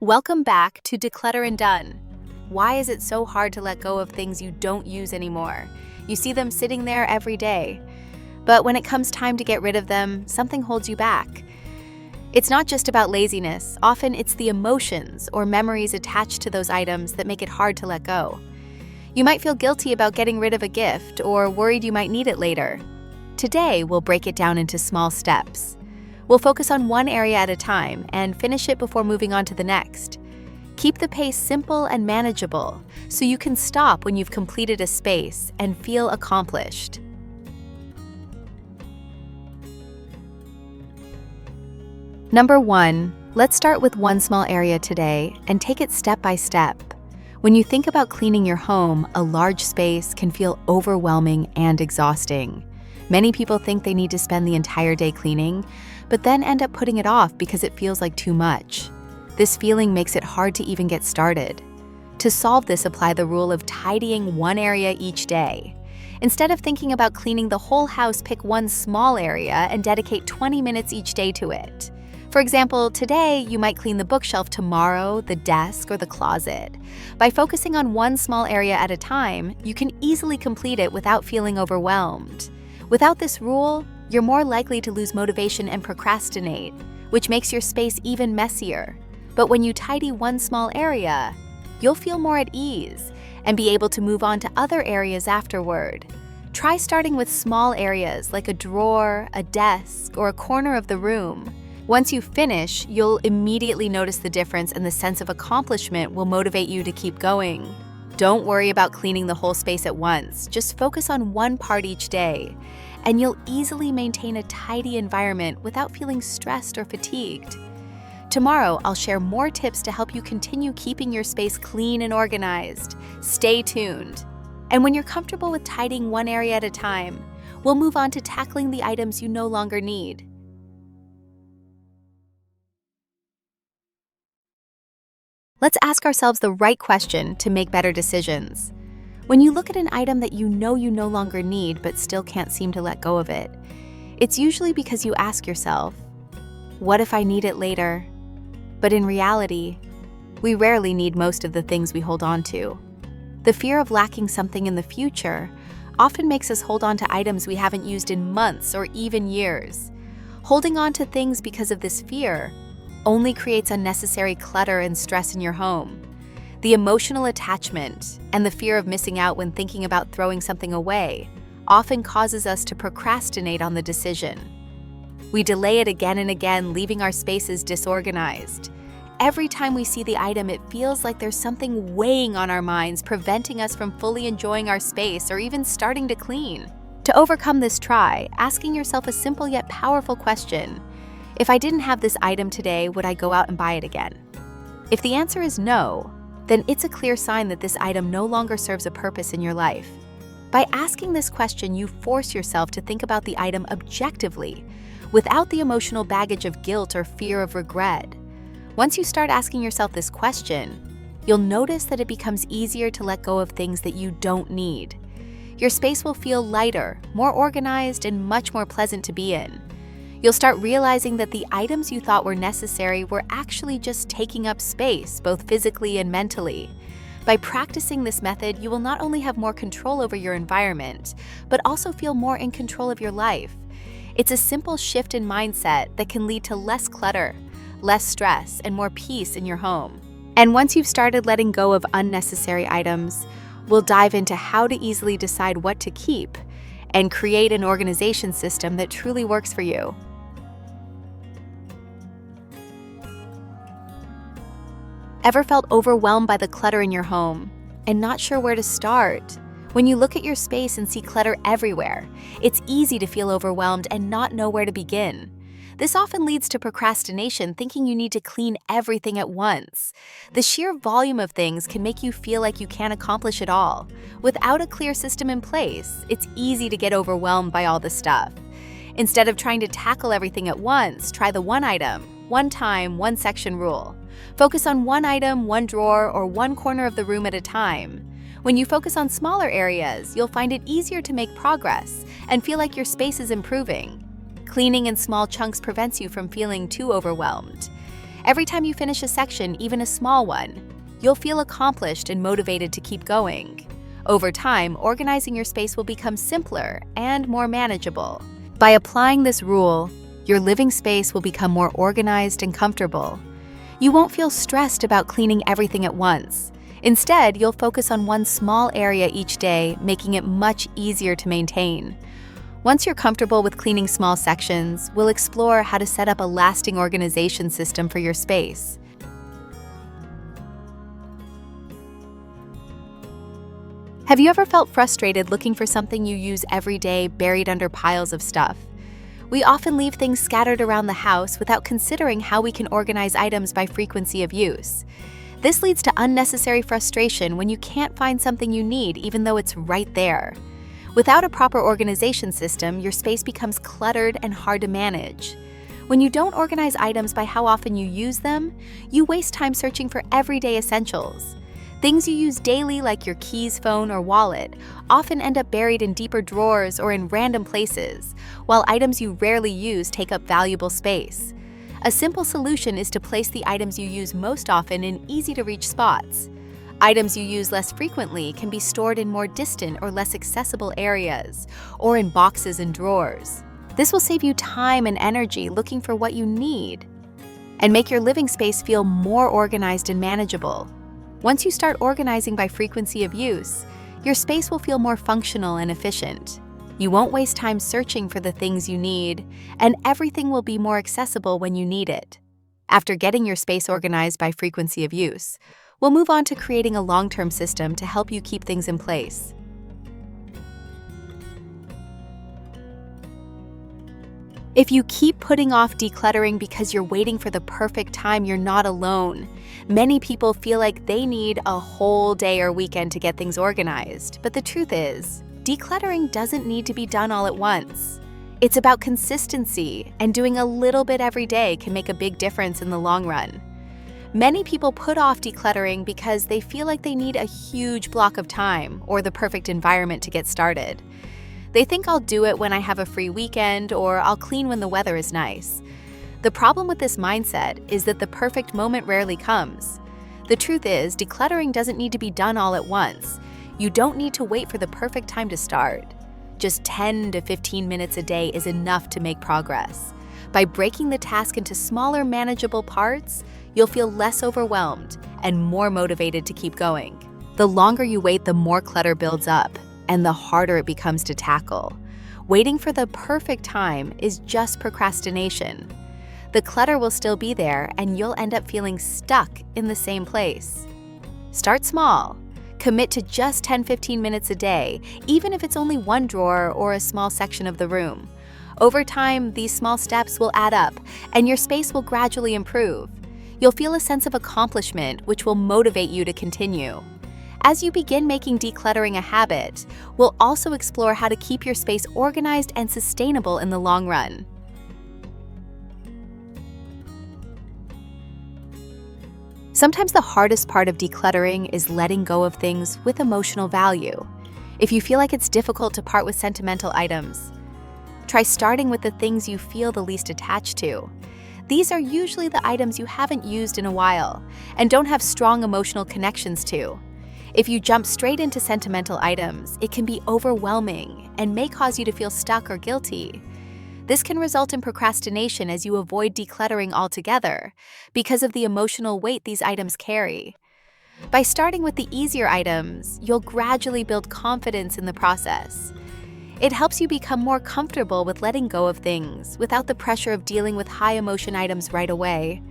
Welcome back to Declutter and Done. Why is it so hard to let go of things you don't use anymore? You see them sitting there every day. But when it comes time to get rid of them, something holds you back. It's not just about laziness. Often it's the emotions or memories attached to those items that make it hard to let go. You might feel guilty about getting rid of a gift or worried you might need it later. Today, we'll break it down into small steps. We'll focus on one area at a time and finish it before moving on to the next. Keep the pace simple and manageable so you can stop when you've completed a space and feel accomplished. Number 1, let's start with one small area today and take it step by step. When you think about cleaning your home, a large space can feel overwhelming and exhausting. Many people think they need to spend the entire day cleaning, but then end up putting it off because it feels like too much. This feeling makes it hard to even get started. To solve this, apply the rule of tidying one area each day. Instead of thinking about cleaning the whole house, pick one small area and dedicate 20 minutes each day to it. For example, today you might clean the bookshelf, tomorrow the desk or the closet. By focusing on one small area at a time, you can easily complete it without feeling overwhelmed. Without this rule, you're more likely to lose motivation and procrastinate, which makes your space even messier. But when you tidy one small area, you'll feel more at ease and be able to move on to other areas afterward. Try starting with small areas like a drawer, a desk, or a corner of the room. Once you finish, you'll immediately notice the difference, and the sense of accomplishment will motivate you to keep going. Don't worry about cleaning the whole space at once. Just focus on one part each day, and you'll easily maintain a tidy environment without feeling stressed or fatigued. Tomorrow, I'll share more tips to help you continue keeping your space clean and organized. Stay tuned. And when you're comfortable with tidying one area at a time, we'll move on to tackling the items you no longer need. Let's ask ourselves the right question to make better decisions. When you look at an item that you know you no longer need but still can't seem to let go of it, it's usually because you ask yourself, what if I need it later? But in reality, we rarely need most of the things we hold on to. The fear of lacking something in the future often makes us hold on to items we haven't used in months or even years. Holding on to things because of this fear only creates unnecessary clutter and stress in your home. The emotional attachment and the fear of missing out when thinking about throwing something away often causes us to procrastinate on the decision. We delay it again and again, leaving our spaces disorganized. Every time we see the item, it feels like there's something weighing on our minds, preventing us from fully enjoying our space or even starting to clean. To overcome this, try asking yourself a simple yet powerful question. If I didn't have this item today, would I go out and buy it again? If the answer is no, then it's a clear sign that this item no longer serves a purpose in your life. By asking this question, you force yourself to think about the item objectively, without the emotional baggage of guilt or fear of regret. Once you start asking yourself this question, you'll notice that it becomes easier to let go of things that you don't need. Your space will feel lighter, more organized, and much more pleasant to be in. You'll start realizing that the items you thought were necessary were actually just taking up space, both physically and mentally. By practicing this method, you will not only have more control over your environment, but also feel more in control of your life. It's a simple shift in mindset that can lead to less clutter, less stress, and more peace in your home. And once you've started letting go of unnecessary items, we'll dive into how to easily decide what to keep and create an organization system that truly works for you. Ever felt overwhelmed by the clutter in your home and not sure where to start? When you look at your space and see clutter everywhere, it's easy to feel overwhelmed and not know where to begin. This often leads to procrastination, thinking you need to clean everything at once. The sheer volume of things can make you feel like you can't accomplish it all. Without a clear system in place, it's easy to get overwhelmed by all the stuff. Instead of trying to tackle everything at once, try the one item, one time, one section rule. Focus on one item, one drawer, or one corner of the room at a time. When you focus on smaller areas, you'll find it easier to make progress and feel like your space is improving. Cleaning in small chunks prevents you from feeling too overwhelmed. Every time you finish a section, even a small one, you'll feel accomplished and motivated to keep going. Over time, organizing your space will become simpler and more manageable. By applying this rule, your living space will become more organized and comfortable. You won't feel stressed about cleaning everything at once. Instead, you'll focus on one small area each day, making it much easier to maintain. Once you're comfortable with cleaning small sections, we'll explore how to set up a lasting organization system for your space. Have you ever felt frustrated looking for something you use every day buried under piles of stuff? We often leave things scattered around the house without considering how we can organize items by frequency of use. This leads to unnecessary frustration when you can't find something you need even though it's right there. Without a proper organization system, your space becomes cluttered and hard to manage. When you don't organize items by how often you use them, you waste time searching for everyday essentials. Things you use daily, like your keys, phone, or wallet, often end up buried in deeper drawers or in random places, while items you rarely use take up valuable space. A simple solution is to place the items you use most often in easy-to-reach spots. Items you use less frequently can be stored in more distant or less accessible areas, or in boxes and drawers. This will save you time and energy looking for what you need, and make your living space feel more organized and manageable. Once you start organizing by frequency of use, your space will feel more functional and efficient. You won't waste time searching for the things you need, and everything will be more accessible when you need it. After getting your space organized by frequency of use, we'll move on to creating a long-term system to help you keep things in place. If you keep putting off decluttering because you're waiting for the perfect time, you're not alone. Many people feel like they need a whole day or weekend to get things organized, but the truth is, decluttering doesn't need to be done all at once. It's about consistency, and doing a little bit every day can make a big difference in the long run. Many people put off decluttering because they feel like they need a huge block of time or the perfect environment to get started. They think I'll do it when I have a free weekend, or I'll clean when the weather is nice. The problem with this mindset is that the perfect moment rarely comes. The truth is, decluttering doesn't need to be done all at once. You don't need to wait for the perfect time to start. Just 10 to 15 minutes a day is enough to make progress. By breaking the task into smaller, manageable parts, you'll feel less overwhelmed and more motivated to keep going. The longer you wait, the more clutter builds up, and the harder it becomes to tackle. Waiting for the perfect time is just procrastination. The clutter will still be there, and you'll end up feeling stuck in the same place. Start small. Commit to just 10-15 minutes a day, even if it's only one drawer or a small section of the room. Over time, these small steps will add up, and your space will gradually improve. You'll feel a sense of accomplishment, which will motivate you to continue. As you begin making decluttering a habit, we'll also explore how to keep your space organized and sustainable in the long run. Sometimes the hardest part of decluttering is letting go of things with emotional value. If you feel like it's difficult to part with sentimental items, try starting with the things you feel the least attached to. These are usually the items you haven't used in a while and don't have strong emotional connections to. If you jump straight into sentimental items, it can be overwhelming and may cause you to feel stuck or guilty. This can result in procrastination as you avoid decluttering altogether because of the emotional weight these items carry. By starting with the easier items, you'll gradually build confidence in the process. It helps you become more comfortable with letting go of things without the pressure of dealing with high-emotion items right away.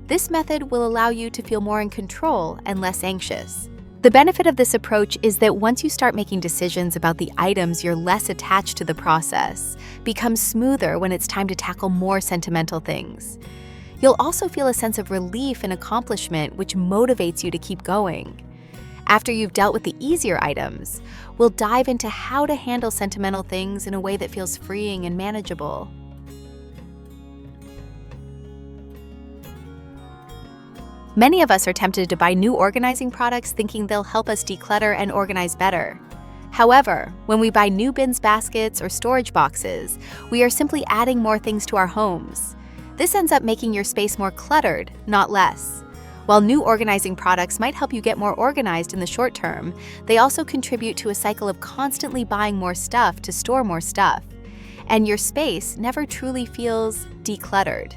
This method will allow you to feel more in control and less anxious. The benefit of this approach is that once you start making decisions about the items, you're less attached to the process, becomes smoother when it's time to tackle more sentimental things. You'll also feel a sense of relief and accomplishment, which motivates you to keep going. After you've dealt with the easier items, we'll dive into how to handle sentimental things in a way that feels freeing and manageable. Many of us are tempted to buy new organizing products thinking they'll help us declutter and organize better. However, when we buy new bins baskets or storage boxes, we are simply adding more things to our homes. This ends up making your space more cluttered, not less. While new organizing products might help you get more organized in the short term, they also contribute to a cycle of constantly buying more stuff to store more stuff. And your space never truly feels decluttered.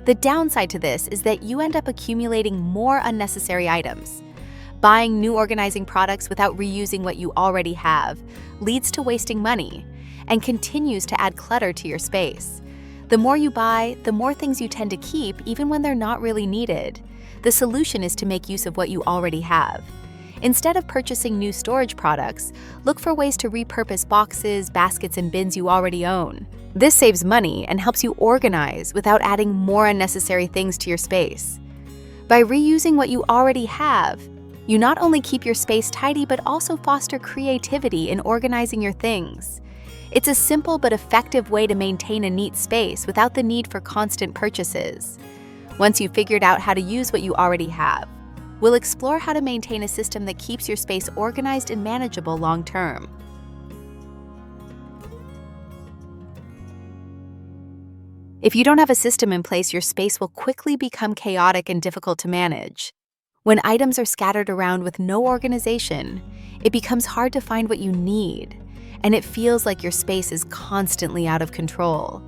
The downside to this is that you end up accumulating more unnecessary items. Buying new organizing products without reusing what you already have leads to wasting money and continues to add clutter to your space. The more you buy, the more things you tend to keep even when they're not really needed. The solution is to make use of what you already have. Instead of purchasing new storage products, look for ways to repurpose boxes, baskets, and bins you already own. This saves money and helps you organize without adding more unnecessary things to your space. By reusing what you already have, you not only keep your space tidy but also foster creativity in organizing your things. It's a simple but effective way to maintain a neat space without the need for constant purchases. Once you've figured out how to use what you already have, we'll explore how to maintain a system that keeps your space organized and manageable long term. If you don't have a system in place, your space will quickly become chaotic and difficult to manage. When items are scattered around with no organization, it becomes hard to find what you need, and it feels like your space is constantly out of control.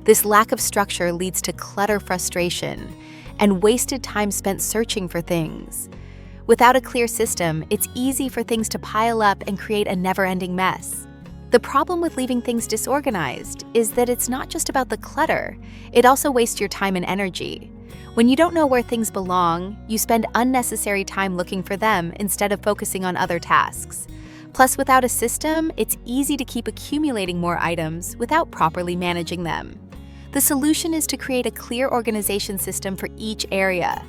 This lack of structure leads to clutter frustration and wasted time spent searching for things. Without a clear system, it's easy for things to pile up and create a never-ending mess. The problem with leaving things disorganized is that it's not just about the clutter, it also wastes your time and energy. When you don't know where things belong, you spend unnecessary time looking for them instead of focusing on other tasks. Plus, without a system, it's easy to keep accumulating more items without properly managing them. The solution is to create a clear organization system for each area.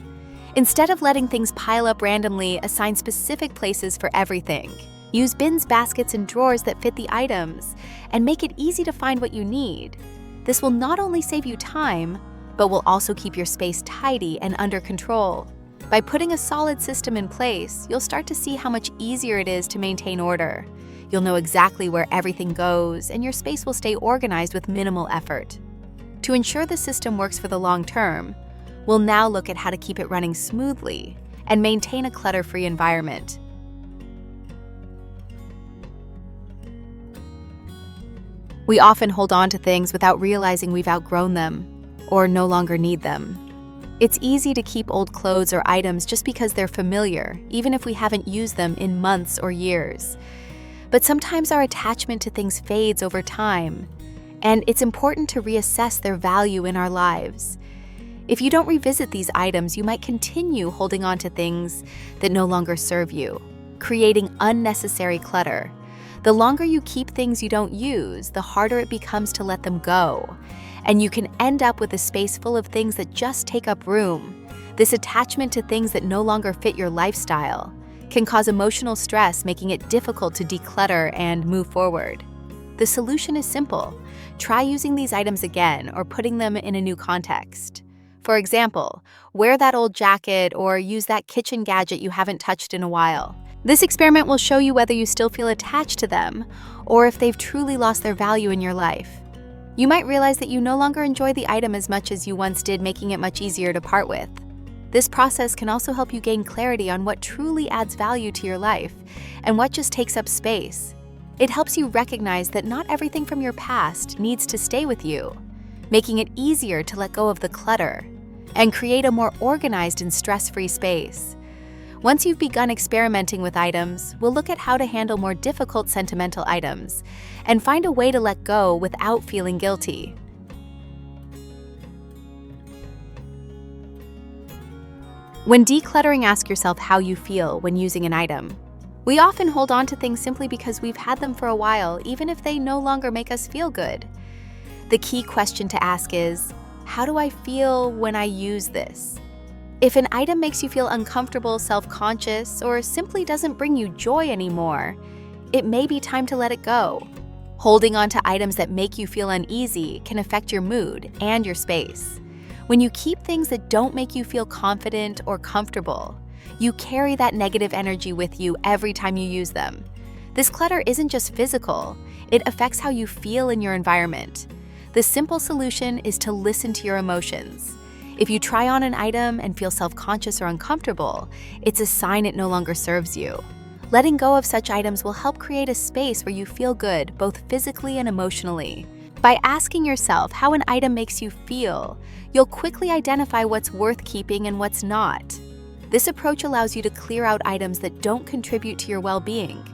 Instead of letting things pile up randomly, assign specific places for everything. Use bins, baskets, and drawers that fit the items, and make it easy to find what you need. This will not only save you time, but will also keep your space tidy and under control. By putting a solid system in place, you'll start to see how much easier it is to maintain order. You'll know exactly where everything goes, and your space will stay organized with minimal effort. To ensure the system works for the long term, we'll now look at how to keep it running smoothly and maintain a clutter-free environment. We often hold on to things without realizing we've outgrown them or no longer need them. It's easy to keep old clothes or items just because they're familiar, even if we haven't used them in months or years. But sometimes our attachment to things fades over time, and it's important to reassess their value in our lives. If you don't revisit these items, you might continue holding on to things that no longer serve you, creating unnecessary clutter. The longer you keep things you don't use, the harder it becomes to let them go. And you can end up with a space full of things that just take up room. This attachment to things that no longer fit your lifestyle can cause emotional stress, making it difficult to declutter and move forward. The solution is simple. Try using these items again or putting them in a new context. For example, wear that old jacket or use that kitchen gadget you haven't touched in a while. This experiment will show you whether you still feel attached to them or if they've truly lost their value in your life. You might realize that you no longer enjoy the item as much as you once did, making it much easier to part with. This process can also help you gain clarity on what truly adds value to your life and what just takes up space. It helps you recognize that not everything from your past needs to stay with you, making it easier to let go of the clutter and create a more organized and stress-free space. Once you've begun experimenting with items, we'll look at how to handle more difficult sentimental items and find a way to let go without feeling guilty. When decluttering, ask yourself how you feel when using an item. We often hold on to things simply because we've had them for a while, even if they no longer make us feel good. The key question to ask is, how do I feel when I use this? If an item makes you feel uncomfortable, self-conscious, or simply doesn't bring you joy anymore, it may be time to let it go. Holding on to items that make you feel uneasy can affect your mood and your space. When you keep things that don't make you feel confident or comfortable, you carry that negative energy with you every time you use them. This clutter isn't just physical, it affects how you feel in your environment. The simple solution is to listen to your emotions. If you try on an item and feel self-conscious or uncomfortable, it's a sign it no longer serves you. Letting go of such items will help create a space where you feel good, both physically and emotionally. By asking yourself how an item makes you feel, you'll quickly identify what's worth keeping and what's not. This approach allows you to clear out items that don't contribute to your well-being,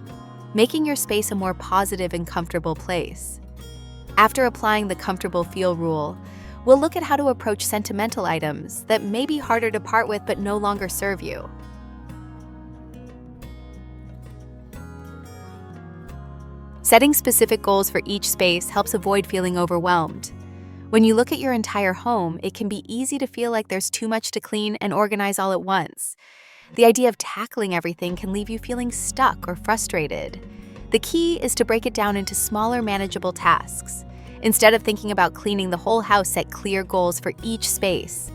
making your space a more positive and comfortable place. After applying the comfortable feel rule, we'll look at how to approach sentimental items that may be harder to part with but no longer serve you. Setting specific goals for each space helps avoid feeling overwhelmed. When you look at your entire home, it can be easy to feel like there's too much to clean and organize all at once. The idea of tackling everything can leave you feeling stuck or frustrated. The key is to break it down into smaller, manageable tasks. Instead of thinking about cleaning the whole house, set clear goals for each space.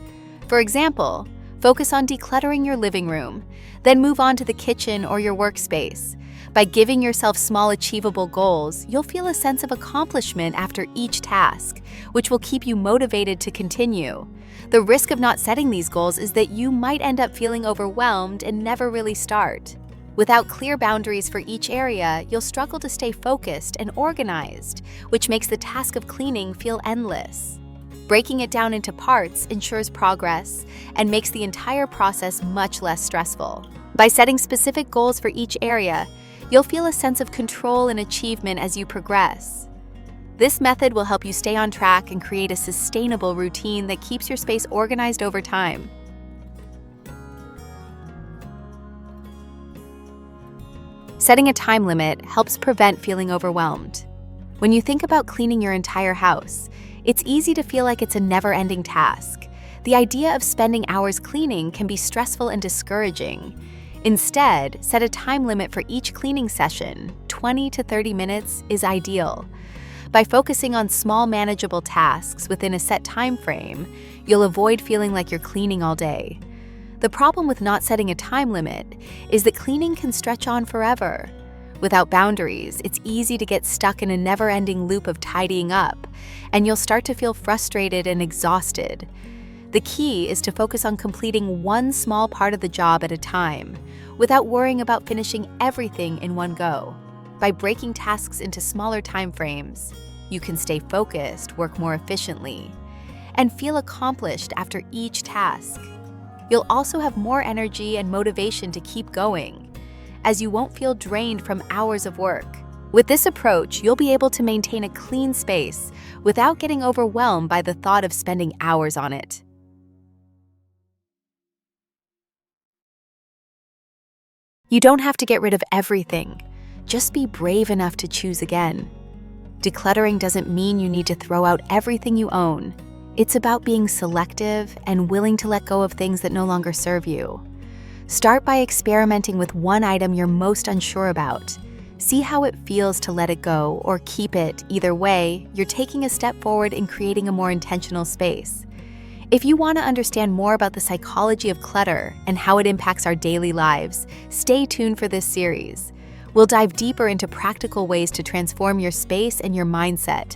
For example, focus on decluttering your living room, then move on to the kitchen or your workspace. By giving yourself small, achievable goals, you'll feel a sense of accomplishment after each task, which will keep you motivated to continue. The risk of not setting these goals is that you might end up feeling overwhelmed and never really start. Without clear boundaries for each area, you'll struggle to stay focused and organized, which makes the task of cleaning feel endless. Breaking it down into parts ensures progress and makes the entire process much less stressful. By setting specific goals for each area, you'll feel a sense of control and achievement as you progress. This method will help you stay on track and create a sustainable routine that keeps your space organized over time. Setting a time limit helps prevent feeling overwhelmed. When you think about cleaning your entire house, it's easy to feel like it's a never-ending task. The idea of spending hours cleaning can be stressful and discouraging. Instead, set a time limit for each cleaning session. 20 to 30 minutes is ideal. By focusing on small, manageable tasks within a set time frame, you'll avoid feeling like you're cleaning all day. The problem with not setting a time limit is that cleaning can stretch on forever. Without boundaries, it's easy to get stuck in a never-ending loop of tidying up, and you'll start to feel frustrated and exhausted. The key is to focus on completing one small part of the job at a time, without worrying about finishing everything in one go. By breaking tasks into smaller time frames, you can stay focused, work more efficiently, and feel accomplished after each task. You'll also have more energy and motivation to keep going, as you won't feel drained from hours of work. With this approach, you'll be able to maintain a clean space without getting overwhelmed by the thought of spending hours on it. You don't have to get rid of everything. Just be brave enough to choose again. Decluttering doesn't mean you need to throw out everything you own. It's about being selective and willing to let go of things that no longer serve you. Start by experimenting with one item you're most unsure about. See how it feels to let it go or keep it. Either way, you're taking a step forward in creating a more intentional space. If you want to understand more about the psychology of clutter and how it impacts our daily lives, stay tuned for this series. We'll dive deeper into practical ways to transform your space and your mindset.